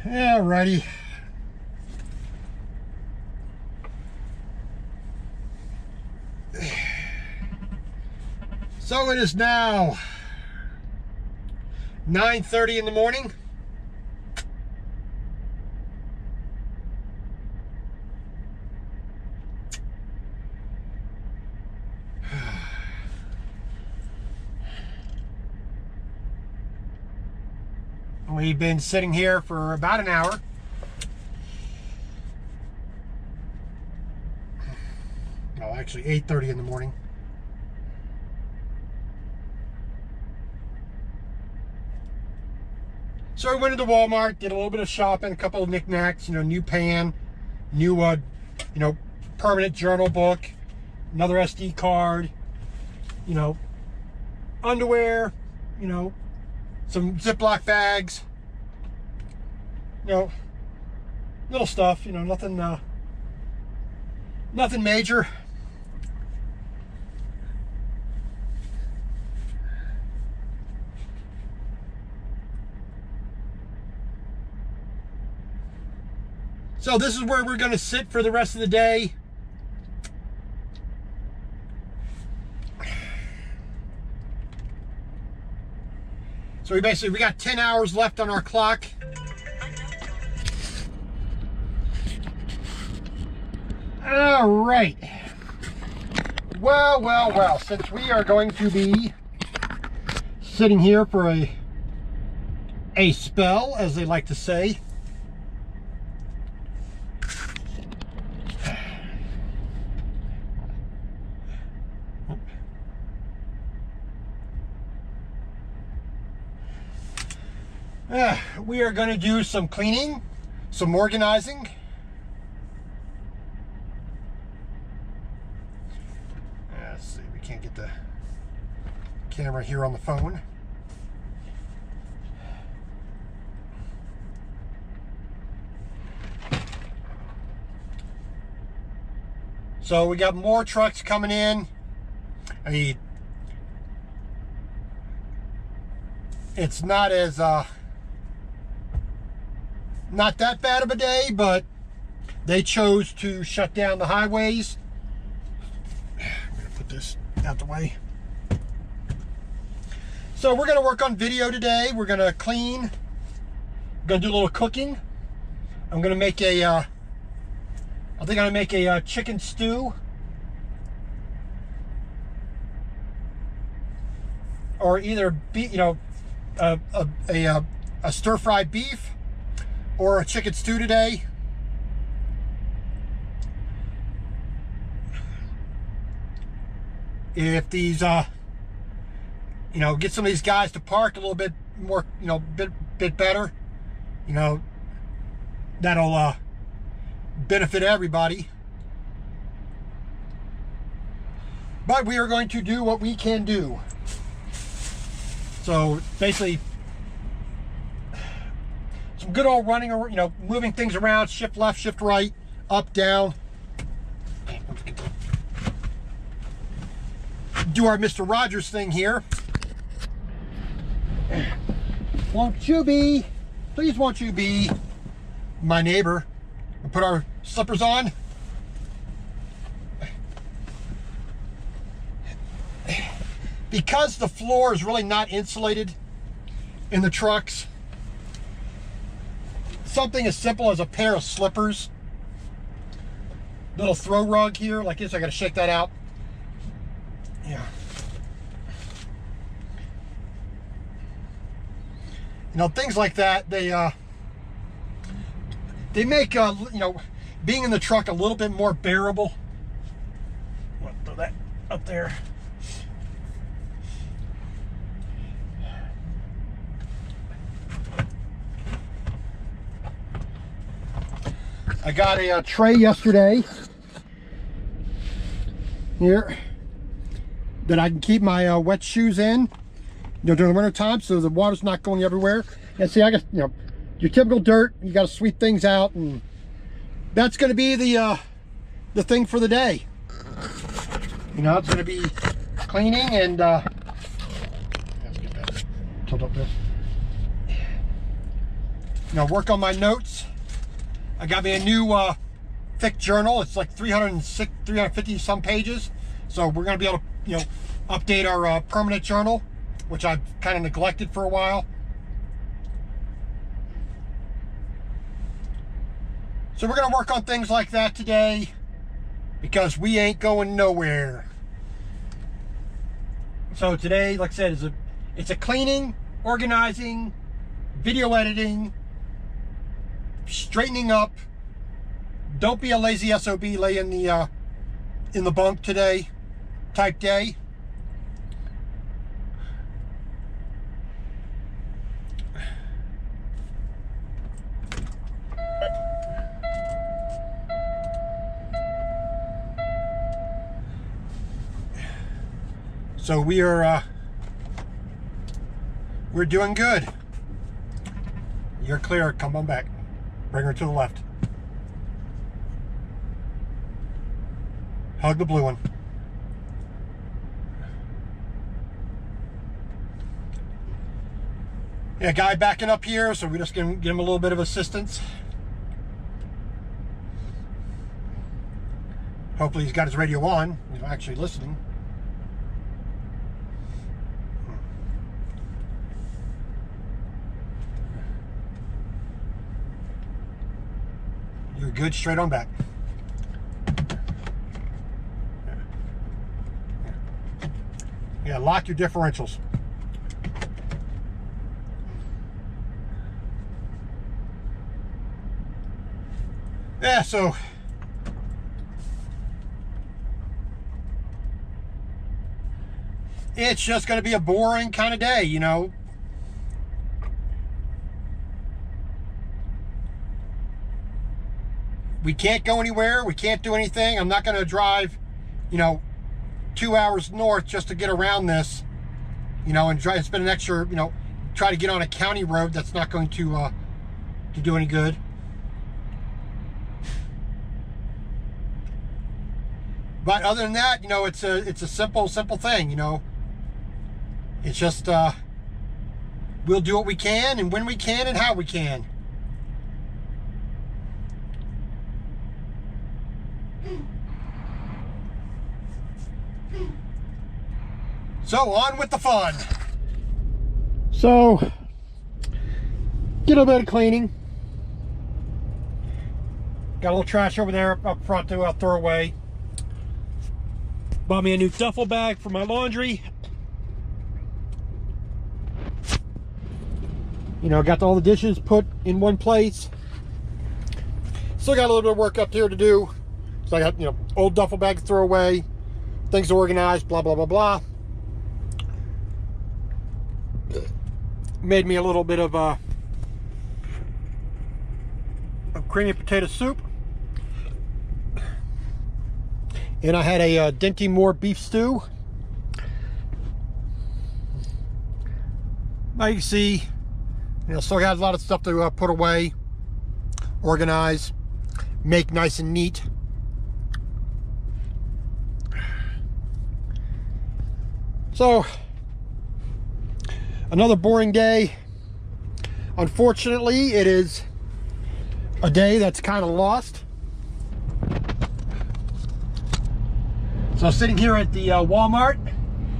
Alrighty. So it is now 9:30 in the morning. We've been sitting here for about an hour. Well, actually 8:30 in the morning. So we went into Walmart, did a little bit of shopping, a couple of knickknacks, new pan, new, permanent journal book, another SD card, underwear, some Ziploc bags, little stuff, nothing major. So this is where we're going to sit for the rest of the day. So we got 10 hours left on our clock. All right. Well, since we are going to be sitting here for a spell, as they like to say, we are going to do some cleaning, some organizing. Let's see, we can't get the camera here on the phone. So we got more trucks coming in. It's not as not that bad of a day, but they chose to shut down the highways. I'm gonna put this out the way. So we're gonna work on video today. We're gonna clean. We're gonna do a little cooking. I'm gonna make I think I'm gonna make a chicken stew, or either a stir-fried beef or a chicken stew today. If these get some of these guys to park a little bit more, bit better, that'll benefit everybody. But we are going to do what we can do. So basically, some good old running, moving things around, shift left, shift right, up, down. Do our Mr. Rogers thing here. Please won't you be my neighbor and put our slippers on? Because the floor is really not insulated in the trucks, something as simple as a pair of slippers, little throw rug here like this, I gotta shake that out. Yeah. Things like that, they make being in the truck a little bit more bearable. I'll throw that up there. I got a tray yesterday here that I can keep my wet shoes in, during the winter time, so the water's not going everywhere. And see, I got, your typical dirt, you got to sweep things out, and that's going to be the thing for the day. It's going to be cleaning and let's get that tilt up there. work on my notes. I got me a new thick journal. It's like 350 some pages. So we're going to be able to, update our permanent journal, which I've kind of neglected for a while. So we're going to work on things like that today because we ain't going nowhere. So today, like I said, it's a cleaning, organizing, video editing, straightening up. Don't be a lazy SOB, lay in the bunk today type day. So we're doing good. You're clear. Come on back. Bring her to the left. Hug the blue one. Yeah, guy backing up here, so we're just gonna give him a little bit of assistance. Hopefully he's got his radio on. He's actually listening. You're good, straight on back. Yeah, lock your differentials. Yeah, so it's just going to be a boring kind of day, We can't go anywhere. We can't do anything. I'm not going to drive, 2 hours north just to get around this, and try to spend an extra, try to get on a county road that's not going to do any good. But other than that, it's a simple thing, It's just we'll do what we can and when we can and how we can. So on with the fun. So get a bit of cleaning. Got a little trash over there up front to throw away. Bought me a new duffel bag for my laundry. Got all the dishes put in one place. Still got a little bit of work up here to do. So I got, old duffel bag to throw away, things organized, blah, blah, blah, blah. Made me a little bit of creamy potato soup. And I had a Dinty Moore beef stew. Now you can see, still got a lot of stuff to put away, organize, make nice and neat. So, another boring day. Unfortunately, it is a day that's kind of lost. So sitting here at the Walmart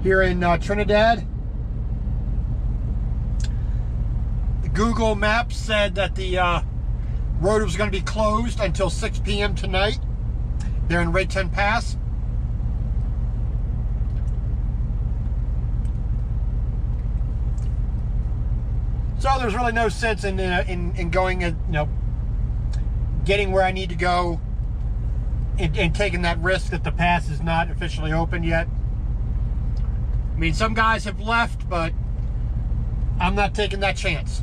here in Trinidad. The Google Maps said that the road was going to be closed until 6 p.m. tonight. They're in Raton Pass. So there's really no sense in going and getting where I need to go and taking that risk that the pass is not officially open yet. I mean, some guys have left, but I'm not taking that chance.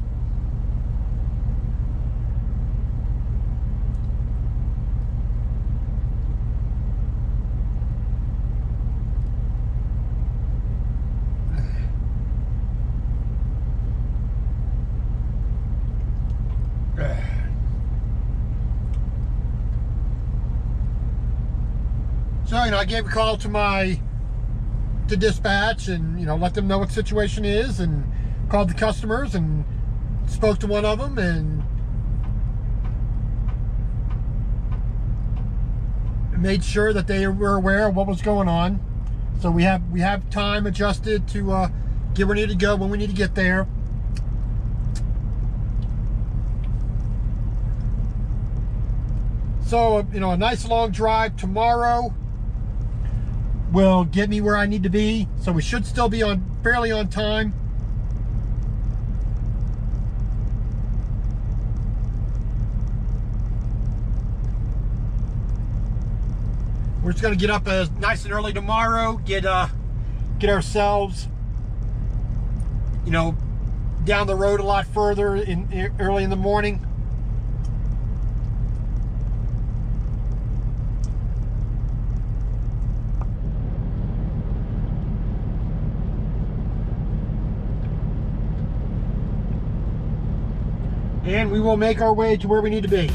So, I gave a call to dispatch and, let them know what the situation is, and called the customers and spoke to one of them, and made sure that they were aware of what was going on. So we have time adjusted to get where we need to go when we need to get there. So, you know, a nice long drive tomorrow will get me where I need to be. So we should still be fairly on time. We're just gonna get up nice and early tomorrow, get ourselves, you know, down the road a lot further early in the morning. And we will make our way to where we need to be.